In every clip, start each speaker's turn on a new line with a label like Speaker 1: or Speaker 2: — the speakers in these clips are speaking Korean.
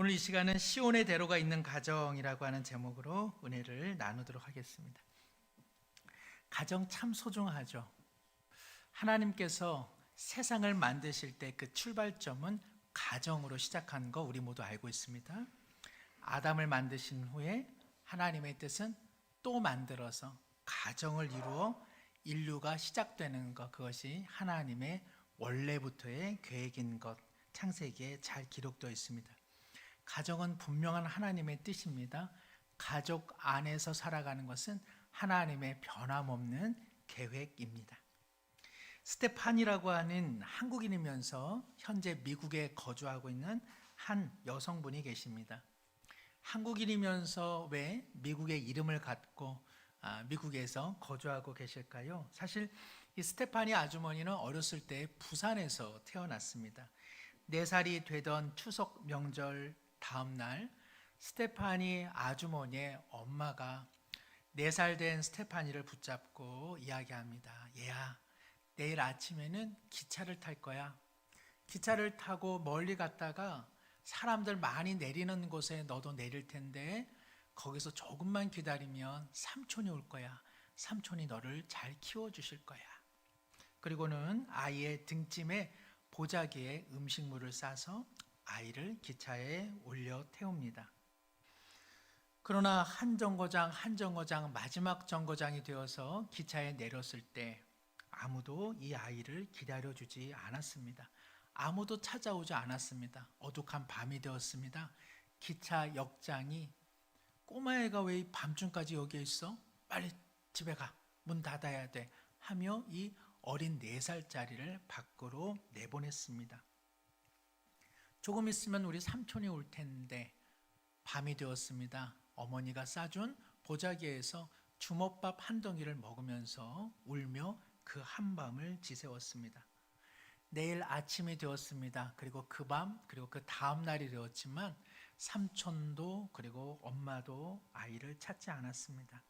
Speaker 1: 오늘 이 시간은 시온의 대로가 있는 가정이라고 하는 제목으로 은혜를 나누도록 하겠습니다. 가정 참 소중하죠. 하나님께서 세상을 만드실 때 그 출발점은 가정으로 시작한 거 우리 모두 알고 있습니다. 아담을 만드신 후에 하나님의 뜻은 또 만들어서 가정을 이루어 인류가 시작되는 것, 그것이 하나님의 원래부터의 계획인 것, 창세기에 잘 기록되어 있습니다. 가정은 분명한 하나님의 뜻입니다. 가족 안에서 살아가는 것은 하나님의 변함없는 계획입니다. 스테판이라고 하는 한국인이면서 현재 미국에 거주하고 있는 한 여성분이 계십니다. 한국인이면서 왜 미국의 이름을 갖고 미국에서 거주하고 계실까요? 사실 이 스테파니 아주머니는 어렸을 때 부산에서 태어났습니다. 4살이 되던 추석 명절 다음 날 스테파니 아주머니의 엄마가 4살 된 스테파니를 붙잡고 이야기합니다. 얘야, 내일 아침에는 기차를 탈 거야. 기차를 타고 멀리 갔다가 사람들 많이 내리는 곳에 너도 내릴 텐데 거기서 조금만 기다리면 삼촌이 올 거야. 삼촌이 너를 잘 키워주실 거야. 그리고는 아이의 등짐에 보자기에 음식물을 싸서 아이를 기차에 올려 태웁니다. 그러나 한 정거장 마지막 정거장이 되어서 기차에 내렸을 때 아무도 이 아이를 기다려주지 않았습니다. 아무도 찾아오지 않았습니다. 어둑한 밤이 되었습니다. 기차 역장이 꼬마애가 왜 밤중까지 여기에 있어? 빨리 집에 가. 문 닫아야 돼. 하며 이 어린 4살짜리를 밖으로 내보냈습니다. 조금 있으면 우리 삼촌이 올 텐데 밤이 되었습니다. 어머니가 싸준 보자기에서 주먹밥 한 덩이를 먹으면서 울며 그 한밤을 지새웠습니다. 내일 아침이 되었습니다. 그리고 그 밤, 그리고 그 다음 날이 되었지만 삼촌도 그리고 엄마도 아이를 찾지 않았습니다.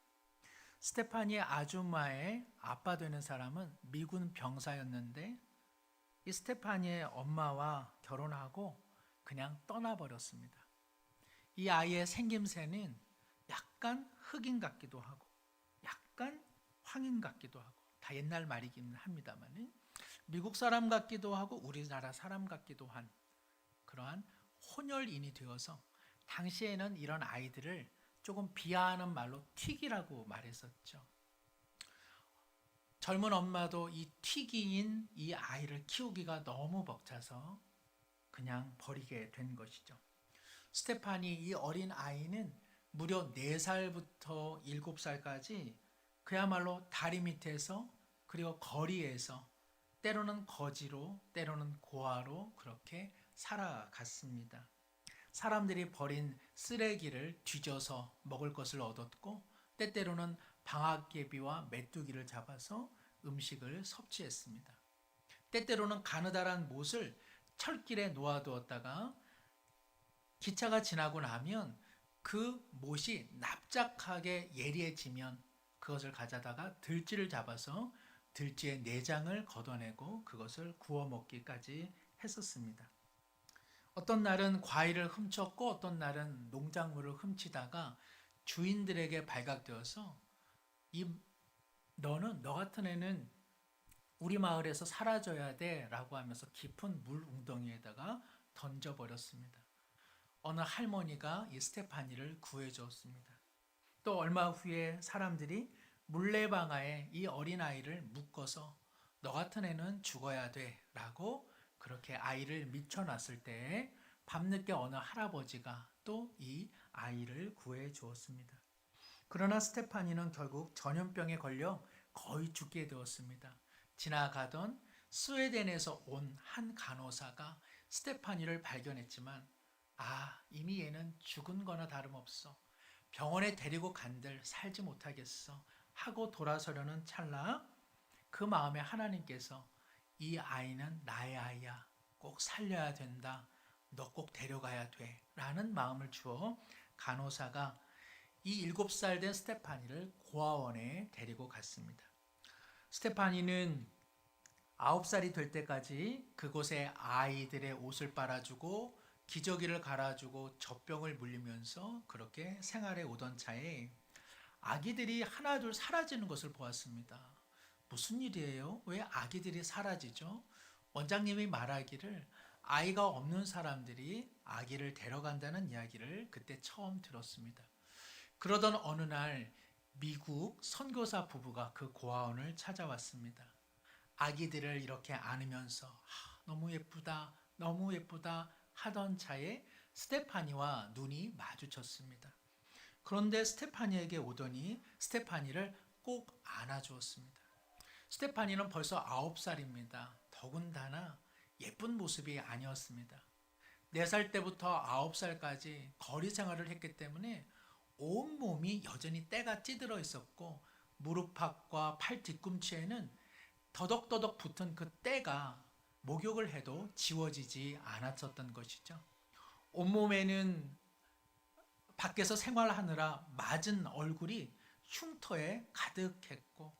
Speaker 1: 스테파니 아줌마의 아빠 되는 사람은 미군 병사였는데 이 스테파니의 엄마와 결혼하고 그냥 떠나버렸습니다. 이 아이의 생김새는 약간 흑인 같기도 하고 약간 황인 같기도 하고 다 옛날 말이긴 합니다만 미국 사람 같기도 하고 우리나라 사람 같기도 한 그러한 혼혈인이 되어서 당시에는 이런 아이들을 조금 비하하는 말로 튀기라고 말했었죠. 젊은 엄마도 이 튀기인 이 아이를 키우기가 너무 벅차서 그냥 버리게 된 것이죠. 스테파니 이 어린 아이는 무려 4살부터 7살까지 그야말로 다리 밑에서 그리고 거리에서 때로는 거지로 때로는 고아로 그렇게 살아갔습니다. 사람들이 버린 쓰레기를 뒤져서 먹을 것을 얻었고 때때로는 방앗개비와 메뚜기를 잡아서 음식을 섭취했습니다. 때때로는 가느다란 못을 철길에 놓아두었다가 기차가 지나고 나면 그 못이 납작하게 예리해지면 그것을 가져다가 들쥐를 잡아서 들쥐의 내장을 걷어내고 그것을 구워 먹기까지 했었습니다. 어떤 날은 과일을 훔쳤고 어떤 날은 농작물을 훔치다가 주인들에게 발각되어서 너 같은 애는 우리 마을에서 사라져야 돼 라고 하면서 깊은 물 웅덩이에다가 던져버렸습니다. 어느 할머니가 이 스테파니를 구해주었습니다. 또 얼마 후에 사람들이 물레방아에 이 어린아이를 묶어서 너 같은 애는 죽어야 돼 라고 그렇게 아이를 미쳐놨을 때 밤늦게 어느 할아버지가 또 이 아이를 구해주었습니다. 그러나 스테파니는 결국 전염병에 걸려 거의 죽게 되었습니다. 지나가던 스웨덴에서 온 한 간호사가 스테파니를 발견했지만 이미 얘는 죽은 거나 다름없어. 병원에 데리고 간들 살지 못하겠어 하고 돌아서려는 찰나 그 마음에 하나님께서 이 아이는 나의 아이야. 꼭 살려야 된다. 너 꼭 데려가야 돼. 라는 마음을 주어 간호사가 이 7살 된 스테파니를 고아원에 데리고 갔습니다. 스테파니는 9살이 될 때까지 그곳에 아이들의 옷을 빨아주고 기저귀를 갈아주고 젖병을 물리면서 그렇게 생활해 오던 차에 아기들이 하나둘 사라지는 것을 보았습니다. 무슨 일이에요? 왜 아기들이 사라지죠? 원장님이 말하기를 아이가 없는 사람들이 아기를 데려간다는 이야기를 그때 처음 들었습니다. 그러던 어느 날 미국 선교사 부부가 그 고아원을 찾아왔습니다. 아기들을 이렇게 안으면서 너무 예쁘다, 너무 예쁘다 하던 차에 스테파니와 눈이 마주쳤습니다. 그런데 스테파니에게 오더니 스테파니를 꼭 안아주었습니다. 스테파니는 벌써 9살입니다. 더군다나 예쁜 모습이 아니었습니다. 4살 때부터 9살까지 거리 생활을 했기 때문에 온몸이 여전히 때가 찌들어 있었고 무릎팍과 팔 뒤꿈치에는 더덕더덕 붙은 그 때가 목욕을 해도 지워지지 않았었던 것이죠. 온몸에는 밖에서 생활하느라 맞은 얼굴이 흉터에 가득했고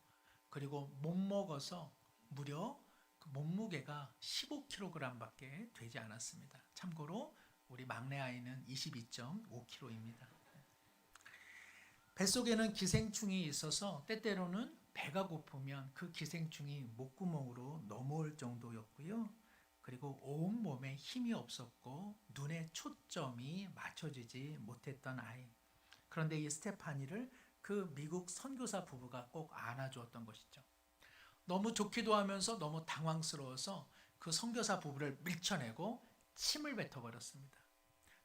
Speaker 1: 그리고 못 먹어서 무려 그 몸무게가 15kg밖에 되지 않았습니다. 참고로 우리 막내 아이는 22.5kg입니다. 뱃속에는 기생충이 있어서 때때로는 배가 고프면 그 기생충이 목구멍으로 넘어올 정도였고요. 그리고 온몸에 힘이 없었고 눈에 초점이 맞춰지지 못했던 아이. 그런데 이 스테파니를 그 미국 선교사 부부가 꼭 안아주었던 것이죠. 너무 좋기도 하면서 너무 당황스러워서 그 선교사 부부를 밀쳐내고 침을 뱉어버렸습니다.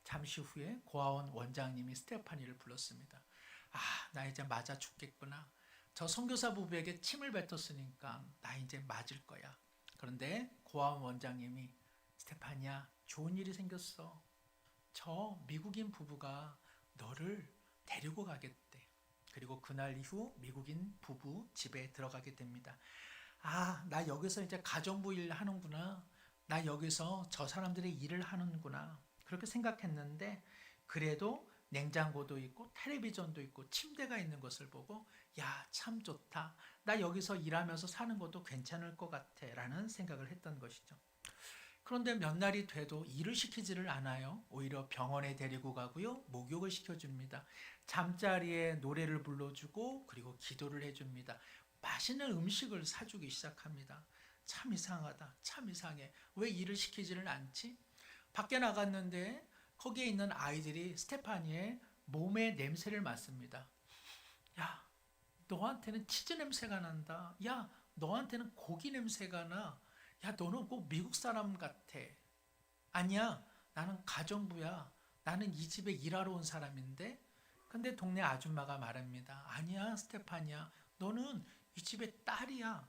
Speaker 1: 잠시 후에 고아원 원장님이 스테파니를 불렀습니다. 나 이제 맞아 죽겠구나. 저 선교사 부부에게 침을 뱉었으니까 나 이제 맞을 거야. 그런데 고아원 원장님이 스테파니야, 좋은 일이 생겼어. 저 미국인 부부가 너를 데리고 가겠대. 그리고 그날 이후 미국인 부부 집에 들어가게 됩니다. 나 여기서 이제 가정부 일 하는구나. 나 여기서 저 사람들의 일을 하는구나. 그렇게 생각했는데 그래도 냉장고도 있고 텔레비전도 있고 침대가 있는 것을 보고 참 좋다. 나 여기서 일하면서 사는 것도 괜찮을 것 같아 라는 생각을 했던 것이죠. 그런데 몇 날이 돼도 일을 시키지를 않아요. 오히려 병원에 데리고 가고요. 목욕을 시켜줍니다. 잠자리에 노래를 불러주고 그리고 기도를 해줍니다. 맛있는 음식을 사주기 시작합니다. 참 이상하다. 참 이상해. 왜 일을 시키지를 않지? 밖에 나갔는데 거기에 있는 아이들이 스테파니의 몸의 냄새를 맡습니다. 야, 너한테는 치즈 냄새가 난다. 야, 너한테는 고기 냄새가 나. 야, 너는 꼭 미국 사람 같아. 아니야, 나는 가정부야. 나는 이 집에 일하러 온 사람인데. 근데 동네 아줌마가 말합니다. 아니야, 스테파니야. 너는 이 집의 딸이야.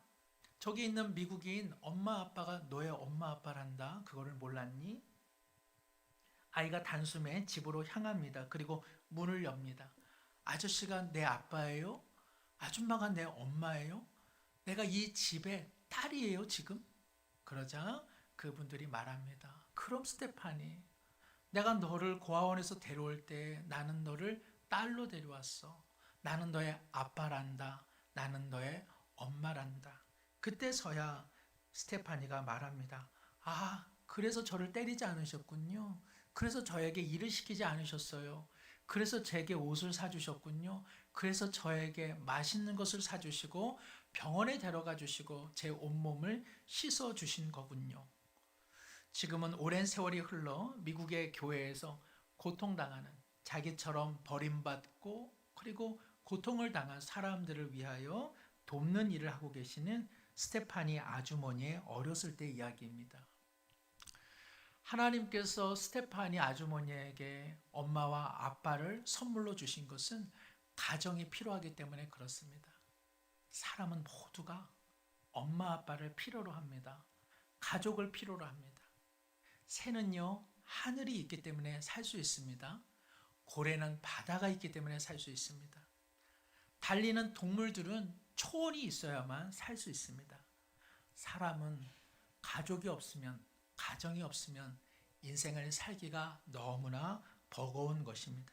Speaker 1: 저기 있는 미국인 엄마 아빠가 너의 엄마 아빠란다. 그거를 몰랐니? 아이가 단숨에 집으로 향합니다. 그리고 문을 엽니다. 아저씨가 내 아빠예요? 아줌마가 내 엄마예요? 내가 이 집의 딸이에요, 지금? 그러자 그분들이 말합니다. 그럼 스테파니, 내가 너를 고아원에서 데려올 때 나는 너를 딸로 데려왔어. 나는 너의 아빠란다. 나는 너의 엄마란다. 그때서야 스테파니가 말합니다. 그래서 저를 때리지 않으셨군요. 그래서 저에게 일을 시키지 않으셨어요. 그래서 제게 옷을 사주셨군요. 그래서 저에게 맛있는 것을 사주시고 병원에 데려가 주시고 제 온몸을 씻어 주신 거군요. 지금은 오랜 세월이 흘러 미국의 교회에서 고통당하는 자기처럼 버림받고 그리고 고통을 당한 사람들을 위하여 돕는 일을 하고 계시는 스테파니 아주머니의 어렸을 때 이야기입니다. 하나님께서 스테파니 아주머니에게 엄마와 아빠를 선물로 주신 것은 가정이 필요하기 때문에 그렇습니다. 사람은 모두가 엄마 아빠를 필요로 합니다. 가족을 필요로 합니다. 새는요, 하늘이 있기 때문에 살 수 있습니다. 고래는 바다가 있기 때문에 살 수 있습니다. 달리는 동물들은 초원이 있어야만 살 수 있습니다. 사람은 가족이 없으면, 가정이 없으면 인생을 살기가 너무나 버거운 것입니다.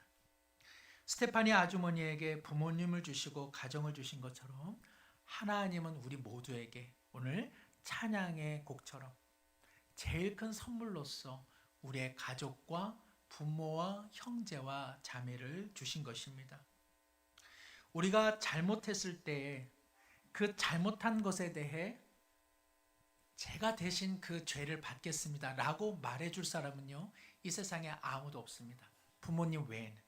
Speaker 1: 스테파니 아주머니에게 부모님을 주시고 가정을 주신 것처럼 하나님은 우리 모두에게 오늘 찬양의 곡처럼 제일 큰 선물로서 우리의 가족과 부모와 형제와 자매를 주신 것입니다. 우리가 잘못했을 때 그 잘못한 것에 대해 제가 대신 그 죄를 받겠습니다 라고 말해줄 사람은요, 이 세상에 아무도 없습니다. 부모님 외에는.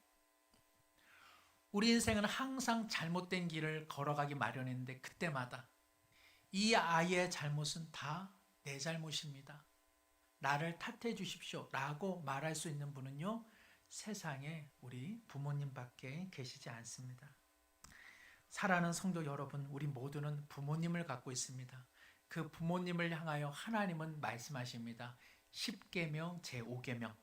Speaker 1: 우리 인생은 항상 잘못된 길을 걸어가기 마련인데 그때마다 이 아이의 잘못은 다 내 잘못입니다, 나를 탓해 주십시오 라고 말할 수 있는 분은요, 세상에 우리 부모님밖에 계시지 않습니다. 사랑하는 성도 여러분, 우리 모두는 부모님을 갖고 있습니다. 그 부모님을 향하여 하나님은 말씀하십니다. 10계명 제5계명.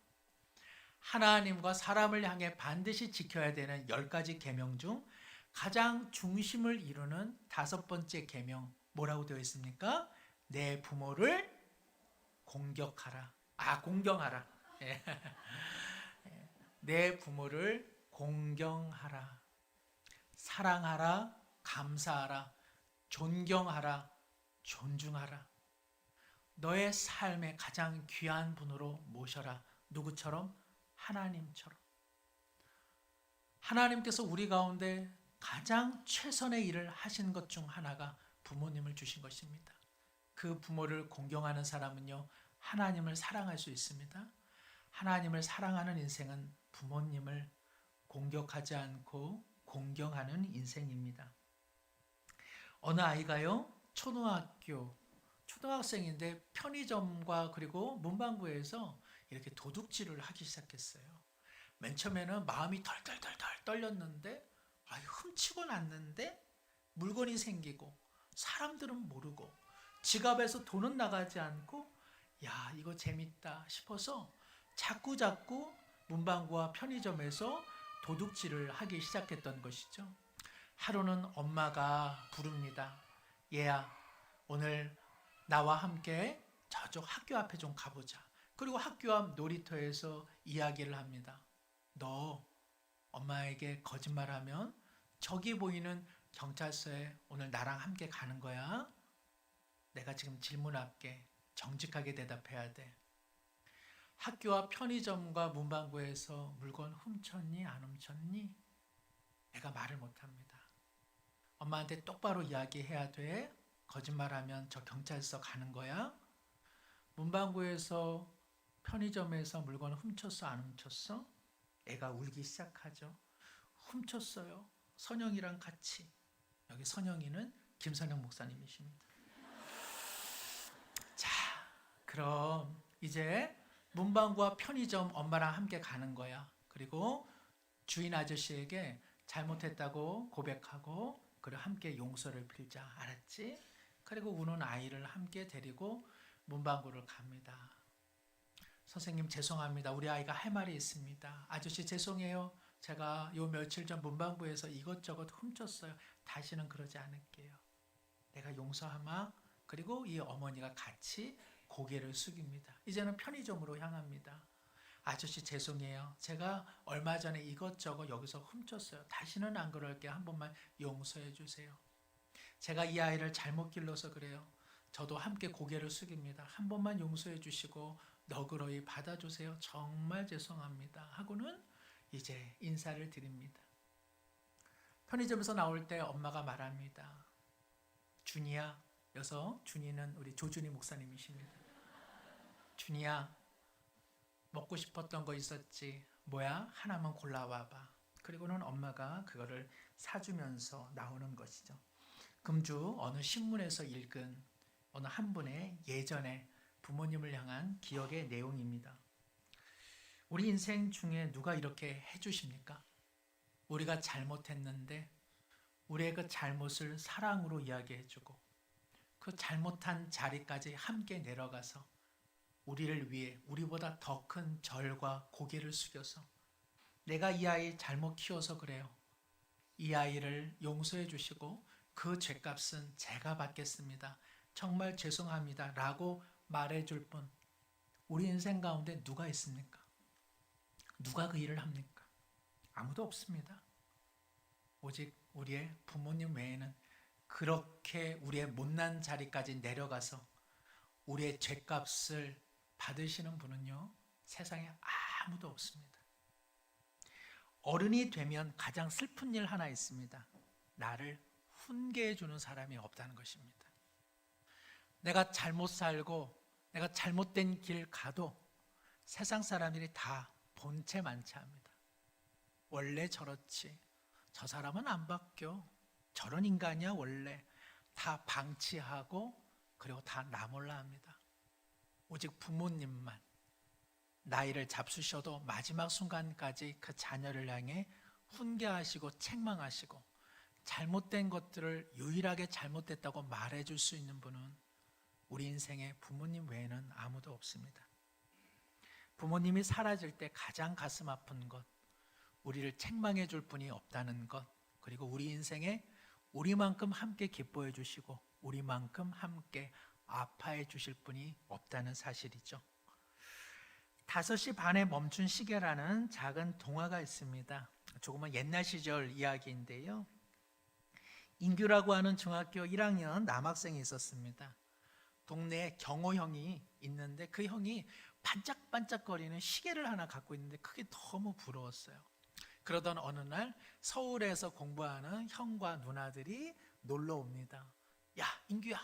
Speaker 1: 하나님과 사람을 향해 반드시 지켜야 되는 10가지 계명 중 가장 중심을 이루는 5번째 계명, 뭐라고 되어 있습니까? 내 부모를 공경하라. 예. 내 부모를 공경하라. 사랑하라, 감사하라, 존경하라, 존중하라. 너의 삶의 가장 귀한 분으로 모셔라. 누구처럼? 하나님처럼. 하나님께서 우리 가운데 가장 최선의 일을 하신 것 중 하나가 부모님을 주신 것입니다. 그 부모를 공경하는 사람은요, 하나님을 사랑할 수 있습니다. 하나님을 사랑하는 인생은 부모님을 공격하지 않고 공경하는 인생입니다. 어느 아이가요, 초등학생인데 편의점과 그리고 문방구에서 이렇게 도둑질을 하기 시작했어요. 맨 처음에는 마음이 덜덜덜 떨렸는데 훔치고 났는데 물건이 생기고 사람들은 모르고 지갑에서 돈은 나가지 않고 야, 이거 재밌다 싶어서 자꾸 문방구와 편의점에서 도둑질을 하기 시작했던 것이죠. 하루는 엄마가 부릅니다. 얘야, 오늘 나와 함께 저쪽 학교 앞에 좀 가보자. 그리고 학교 앞 놀이터에서 이야기를 합니다. 너 엄마에게 거짓말하면 저기 보이는 경찰서에 오늘 나랑 함께 가는 거야. 내가 지금 질문할게. 정직하게 대답해야 돼. 학교 앞 편의점과 문방구에서 물건 훔쳤니? 안 훔쳤니? 내가 말을 못합니다. 엄마한테 똑바로 이야기해야 돼. 거짓말하면 저 경찰서 가는 거야. 문방구에서 편의점에서 물건 훔쳤어? 안 훔쳤어? 애가 울기 시작하죠. 훔쳤어요. 선영이랑 같이. 여기 선영이는 김선영 목사님이십니다. 자, 그럼 이제 문방구와 편의점 엄마랑 함께 가는 거야. 그리고 주인 아저씨에게 잘못했다고 고백하고 그리고 함께 용서를 빌자. 알았지? 그리고 우는 아이를 함께 데리고 문방구를 갑니다. 선생님 죄송합니다. 우리 아이가 할 말이 있습니다. 아저씨 죄송해요. 제가 요 며칠 전 문방구에서 이것저것 훔쳤어요. 다시는 그러지 않을게요. 내가 용서하마. 그리고 이 어머니가 같이 고개를 숙입니다. 이제는 편의점으로 향합니다. 아저씨 죄송해요. 제가 얼마 전에 이것저것 여기서 훔쳤어요. 다시는 안 그럴게요. 한 번만 용서해 주세요. 제가 이 아이를 잘못 길러서 그래요. 저도 함께 고개를 숙입니다. 한 번만 용서해 주시고 너그러이 받아주세요. 정말 죄송합니다. 하고는 이제 인사를 드립니다. 편의점에서 나올 때 엄마가 말합니다. 준이야. 여기서 준이는 우리 조준희 목사님이십니다. 준이야, 먹고 싶었던 거 있었지? 뭐야? 하나만 골라와봐. 그리고는 엄마가 그거를 사주면서 나오는 것이죠. 금주 어느 신문에서 읽은 어느 한 분의 예전에 부모님을 향한 기억의 내용입니다. 우리 인생 중에 누가 이렇게 해주십니까? 우리가 잘못했는데 우리의 그 잘못을 사랑으로 이야기해주고 그 잘못한 자리까지 함께 내려가서 우리를 위해 우리보다 더 큰 절과 고개를 숙여서 내가 이 아이 잘못 키워서 그래요. 이 아이를 용서해 주시고 그 죄값은 제가 받겠습니다. 정말 죄송합니다. 라고 말해줄 분, 우리 인생 가운데 누가 있습니까? 누가 그 일을 합니까? 아무도 없습니다. 오직 우리의 부모님 외에는 그렇게 우리의 못난 자리까지 내려가서 우리의 죄값을 받으시는 분은요, 세상에 아무도 없습니다. 어른이 되면 가장 슬픈 일 하나 있습니다. 나를 훈계해 주는 사람이 없다는 것입니다. 내가 잘못 살고 내가 잘못된 길 가도 세상 사람들이 다 본체 만취합니다. 원래 저렇지. 저 사람은 안 바뀌어. 저런 인간이야 원래. 다 방치하고 그리고 다 나 몰라 합니다. 오직 부모님만 나이를 잡수셔도 마지막 순간까지 그 자녀를 향해 훈계하시고 책망하시고 잘못된 것들을 유일하게 잘못됐다고 말해줄 수 있는 분은 우리 인생에 부모님 외에는 아무도 없습니다. 부모님이 사라질 때 가장 가슴 아픈 것, 우리를 책망해 줄 분이 없다는 것, 그리고 우리 인생에 우리만큼 함께 기뻐해 주시고 우리만큼 함께 아파해 주실 분이 없다는 사실이죠. 5시 반에 멈춘 시계라는 작은 동화가 있습니다. 조금은 옛날 시절 이야기인데요. 인규라고 하는 중학교 1학년 남학생이 있었습니다. 동네에 경호 형이 있는데 그 형이 반짝반짝거리는 시계를 하나 갖고 있는데 그게 너무 부러웠어요. 그러던 어느 날 서울에서 공부하는 형과 누나들이 놀러 옵니다. 야, 인규야,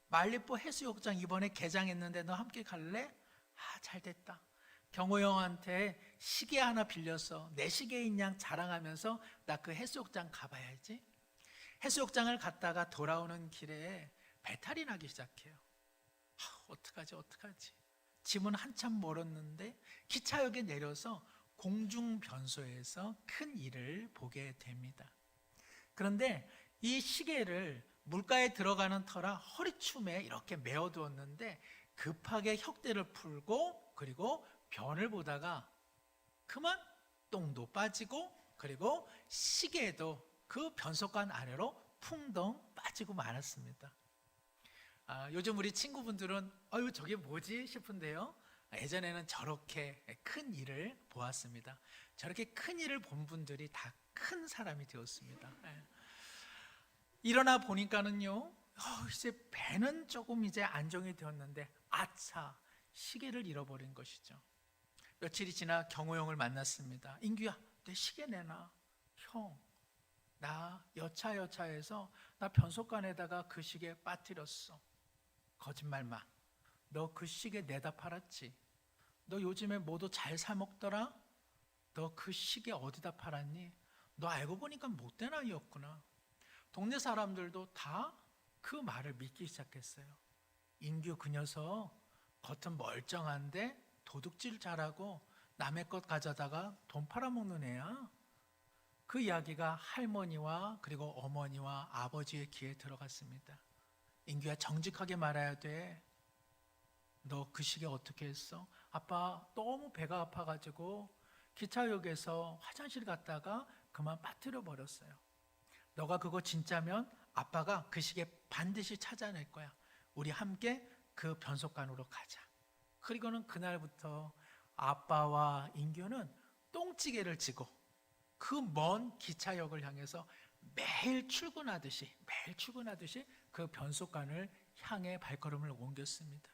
Speaker 1: 말리포 해수욕장 이번에 개장했는데 너 함께 갈래? 아, 잘 됐다. 경호 형한테 시계 하나 빌려서 내 시계인 양 자랑하면서 나 그 해수욕장 가봐야지. 해수욕장을 갔다가 돌아오는 길에 배탈이 나기 시작해요. 어떡하지? 집은 한참 멀었는데 기차역에 내려서 공중 변소에서 큰 일을 보게 됩니다. 그런데 이 시계를 물가에 들어가는 터라 허리춤에 이렇게 메어두었는데 급하게 혁대를 풀고 그리고 변을 보다가 그만 똥도 빠지고 그리고 시계도 그 변속관 아래로 풍덩 빠지고 말았습니다. 요즘 우리 친구분들은 저게 뭐지 싶은데요. 예전에는 저렇게 큰 일을 보았습니다. 저렇게 큰 일을 본 분들이 다 큰 사람이 되었습니다. 일어나 보니까는요, 이제 배는 조금 이제 안정이 되었는데 아차, 시계를 잃어버린 것이죠. 며칠이 지나 경호 형을 만났습니다. 인규야, 내 시계 내놔. 형, 나 여차여차해서 나 변속관에다가 그 시계 빠뜨렸어. 거짓말 마. 너 그 시계 내다 팔았지? 너 요즘에 뭐도 잘 사 먹더라? 너 그 시계 어디다 팔았니? 너 알고 보니까 못된 아이였구나. 동네 사람들도 다 그 말을 믿기 시작했어요. 인규 그 녀석 겉은 멀쩡한데 도둑질 잘하고 남의 것 가져다가 돈 팔아먹는 애야. 그 이야기가 할머니와 그리고 어머니와 아버지의 귀에 들어갔습니다. 인규야, 정직하게 말해야 돼. 너 그 시계 어떻게 했어? 아빠 너무 배가 아파가지고 기차역에서 화장실 갔다가 그만 빠뜨려 버렸어요. 너가 그거 진짜면 아빠가 그 시계 반드시 찾아낼 거야. 우리 함께 그 변속관으로 가자. 그리고는 그날부터 아빠와 인규는 똥찌개를 지고 그 먼 기차역을 향해서 매일 출근하듯이 그 변속관을 향해 발걸음을 옮겼습니다.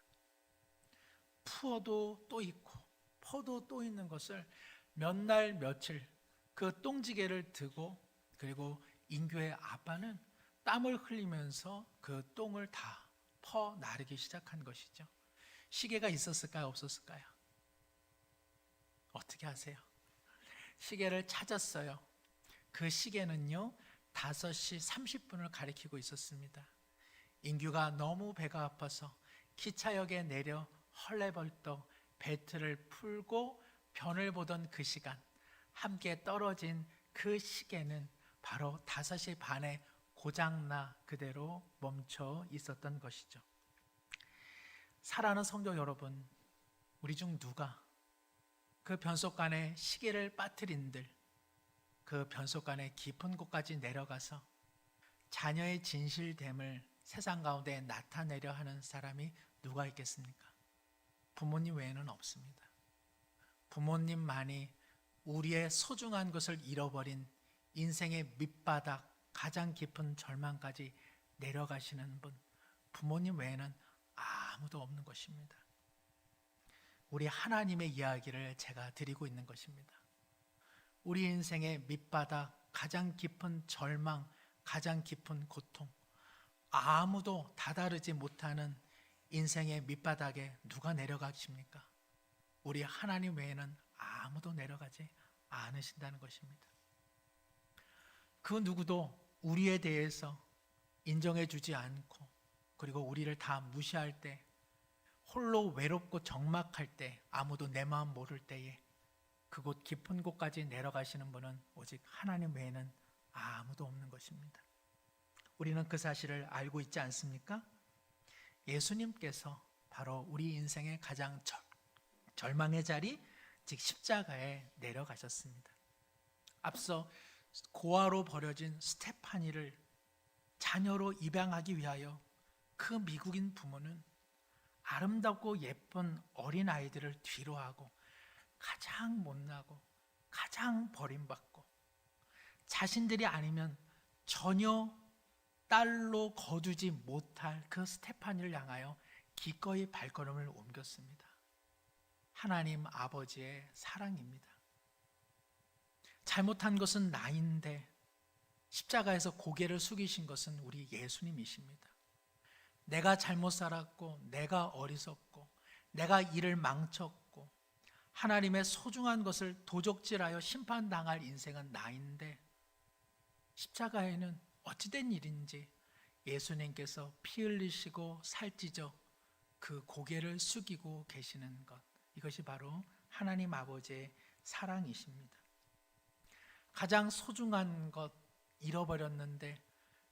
Speaker 1: 푸어도 또 있고 퍼도 또 있는 것을 몇 날 며칠 그 똥지개를 두고 그리고 인규의 아빠는 땀을 흘리면서 그 똥을 다 퍼 나르기 시작한 것이죠. 시계가 있었을까요? 없었을까요? 어떻게 하세요? 시계를 찾았어요. 그 시계는요 5시 30분을 가리키고 있었습니다. 인규가 너무 배가 아파서 기차역에 내려 헐레벌떡 벨트를 풀고 변을 보던 그 시간, 함께 떨어진 그 시계는 바로 5시 반에 고장나 그대로 멈춰 있었던 것이죠. 사랑하는 성도 여러분, 우리 중 누가 그 변속관에 시계를 빠뜨린들 그 변속관의 깊은 곳까지 내려가서 자녀의 진실됨을 세상 가운데 나타내려 하는 사람이 누가 있겠습니까? 부모님 외에는 없습니다. 부모님만이 우리의 소중한 것을 잃어버린 인생의 밑바닥 가장 깊은 절망까지 내려가시는 분, 부모님 외에는 아무도 없는 것입니다. 우리 하나님의 이야기를 제가 드리고 있는 것입니다. 우리 인생의 밑바닥, 가장 깊은 절망, 가장 깊은 고통, 아무도 다다르지 못하는 인생의 밑바닥에 누가 내려가십니까? 우리 하나님 외에는 아무도 내려가지 않으신다는 것입니다. 그 누구도 우리에 대해서 인정해 주지 않고, 그리고 우리를 다 무시할 때, 홀로 외롭고 적막할 때, 아무도 내 마음 모를 때에 그곳 깊은 곳까지 내려가시는 분은 오직 하나님 외에는 아무도 없는 것입니다. 우리는 그 사실을 알고 있지 않습니까? 예수님께서 바로 우리 인생의 가장 절망의 자리, 즉 십자가에 내려가셨습니다. 앞서 고아로 버려진 스테파니를 자녀로 입양하기 위하여 그 미국인 부모는 아름답고 예쁜 어린 아이들을 뒤로하고 가장 못나고 가장 버림받고 자신들이 아니면 전혀 딸로 거두지 못할 그 스테파니를 향하여 기꺼이 발걸음을 옮겼습니다. 하나님 아버지의 사랑입니다. 잘못한 것은 나인데 십자가에서 고개를 숙이신 것은 우리 예수님이십니다. 내가 잘못 살았고, 내가 어리석고, 내가 일을 망쳤고, 하나님의 소중한 것을 도적질하여 심판당할 인생은 나인데, 십자가에는 어찌된 일인지 예수님께서 피 흘리시고 살찌져 그 고개를 숙이고 계시는 것, 이것이 바로 하나님 아버지의 사랑이십니다. 가장 소중한 것 잃어버렸는데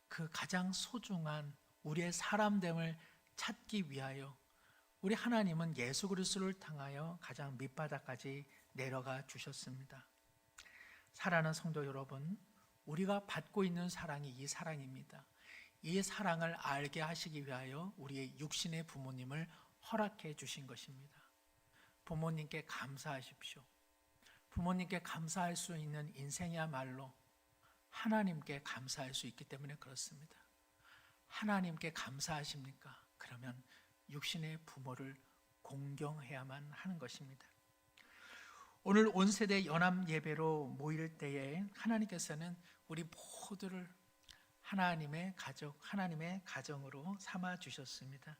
Speaker 1: 그 가장 소중한 우리의 사람됨을 찾기 위하여 우리 하나님은 예수 그리스도를 통하여 가장 밑바닥까지 내려가 주셨습니다. 사랑하는 성도 여러분, 우리가 받고 있는 사랑이 이 사랑입니다. 이 사랑을 알게 하시기 위하여 우리의 육신의 부모님을 허락해 주신 것입니다. 부모님께 감사하십시오. 부모님께 감사할 수 있는 인생이야말로 하나님께 감사할 수 있기 때문에 그렇습니다. 하나님께 감사하십니까? 그러면 육신의 부모를 공경해야만 하는 것입니다. 오늘 온 세대 연합 예배로 모일 때에 하나님께서는 우리 모두를 하나님의 가족, 하나님의 가정으로 삼아 주셨습니다.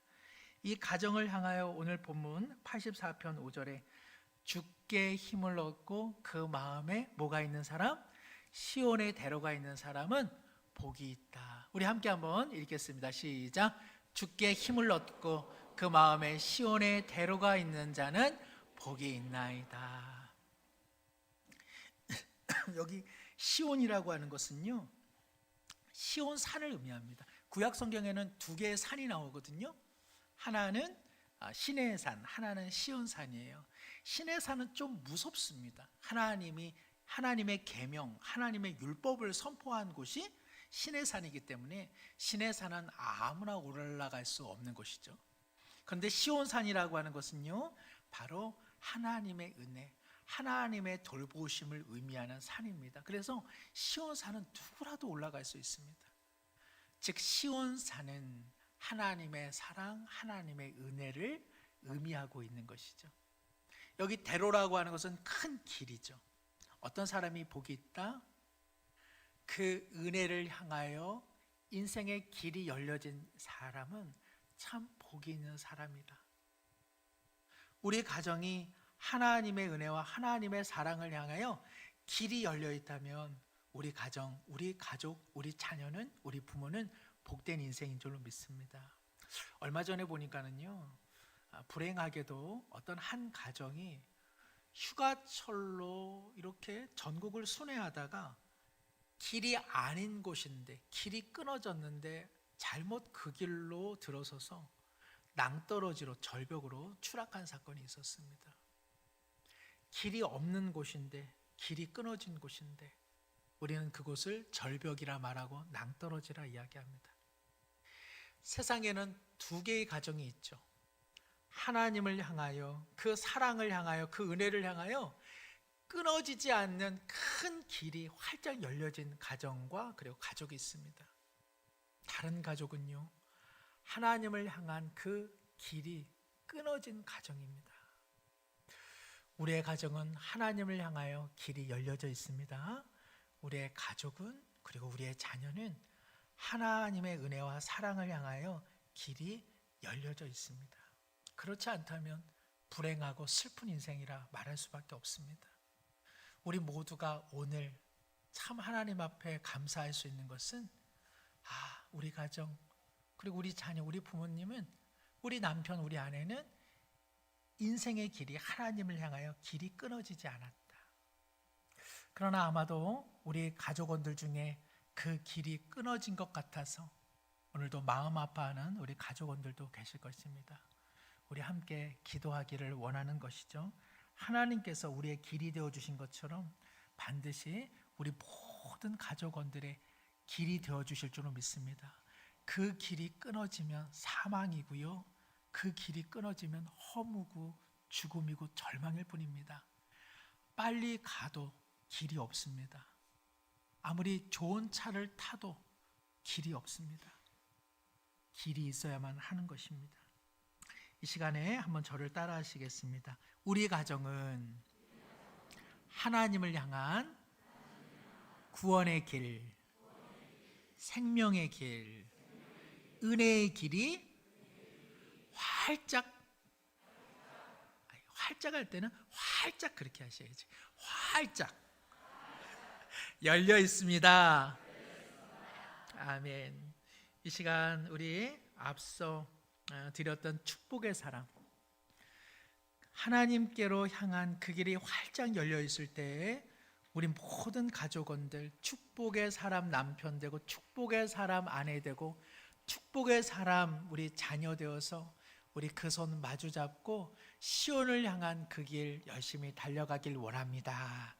Speaker 1: 이 가정을 향하여 오늘 본문 84편 5절에 주께 힘을 얻고 그 마음에 뭐가 있는 사람? 시온에 데려가 있는 사람은 복이 있다. 우리 함께 한번 읽겠습니다. 시작. 주께 힘을 얻고 그 마음에 시온에 데려가 있는 자는 복이 있나이다. 여기 시온이라고 하는 것은요, 시온 산을 의미합니다. 구약 성경에는 두 개의 산이 나오거든요. 하나는 시내의 산, 하나는 시온 산이에요. 시내 산은 좀 무섭습니다. 하나님의 계명, 하나님의 율법을 선포한 곳이 시내 산이기 때문에 시내 산은 아무나 올라갈 수 없는 곳이죠. 그런데 시온 산이라고 하는 것은요, 바로 하나님의 은혜, 하나님의 돌보심을 의미하는 산입니다. 그래서 시온 산은 누구라도 올라갈 수 있습니다. 즉 시온 산은 하나님의 사랑, 하나님의 은혜를 의미하고 있는 것이죠. 여기 대로라고 하는 것은 큰 길이죠. 어떤 사람이 복이 있다? 그 은혜를 향하여 인생의 길이 열려진 사람은 참 복이 있는 사람이다. 우리 가정이 하나님의 은혜와 하나님의 사랑을 향하여 길이 열려 있다면 우리 가정, 우리 가족, 우리 자녀는, 우리 부모는 복된 인생인 줄로 믿습니다. 얼마 전에 보니까는요, 불행하게도 어떤 한 가정이 휴가철로 이렇게 전국을 순회하다가 길이 아닌 곳인데, 길이 끊어졌는데 잘못 그 길로 들어서서 낭떠러지로 절벽으로 추락한 사건이 있었습니다. 길이 없는 곳인데, 길이 끊어진 곳인데 우리는 그곳을 절벽이라 말하고 낭떠러지라 이야기합니다. 세상에는 두 개의 가정이 있죠. 하나님을 향하여, 그 사랑을 향하여, 그 은혜를 향하여 끊어지지 않는 큰 길이 활짝 열려진 가정과 그리고 가족이 있습니다. 다른 가족은요, 하나님을 향한 그 길이 끊어진 가정입니다. 우리의 가정은 하나님을 향하여 길이 열려져 있습니다. 우리의 가족은 그리고 우리의 자녀는 하나님의 은혜와 사랑을 향하여 길이 열려져 있습니다. 그렇지 않다면 불행하고 슬픈 인생이라 말할 수밖에 없습니다. 우리 모두가 오늘 참 하나님 앞에 감사할 수 있는 것은 우리 가정 그리고 우리 자녀, 우리 부모님은, 우리 남편, 우리 아내는 인생의 길이 하나님을 향하여 길이 끊어지지 않았다. 그러나 아마도 우리 가족원들 중에 그 길이 끊어진 것 같아서 오늘도 마음 아파하는 우리 가족원들도 계실 것입니다. 우리 함께 기도하기를 원하는 것이죠. 하나님께서 우리의 길이 되어주신 것처럼 반드시 우리 모든 가족원들의 길이 되어주실 줄로 믿습니다. 그 길이 끊어지면 사망이고요, 그 길이 끊어지면 허무고 죽음이고 절망일 뿐입니다. 빨리 가도 길이 없습니다. 아무리 좋은 차를 타도 길이 없습니다. 길이 있어야만 하는 것입니다. 이 시간에 한번 저를 따라 하시겠습니다. 우리 가정은 하나님을 향한 구원의 길, 생명의 길, 은혜의 길이 활짝 할 때는 활짝 그렇게 하셔야지. 활짝 열려 있습니다. 아멘. 이 시간 우리 앞서 드렸던 축복의 사람, 하나님께로 향한 그 길이 활짝 열려 있을 때에 우리 모든 가족원들 축복의 사람 남편 되고, 축복의 사람 아내 되고, 축복의 사람 우리 자녀 되어서 우리 그 손 마주 잡고 시온을 향한 그 길 열심히 달려가길 원합니다.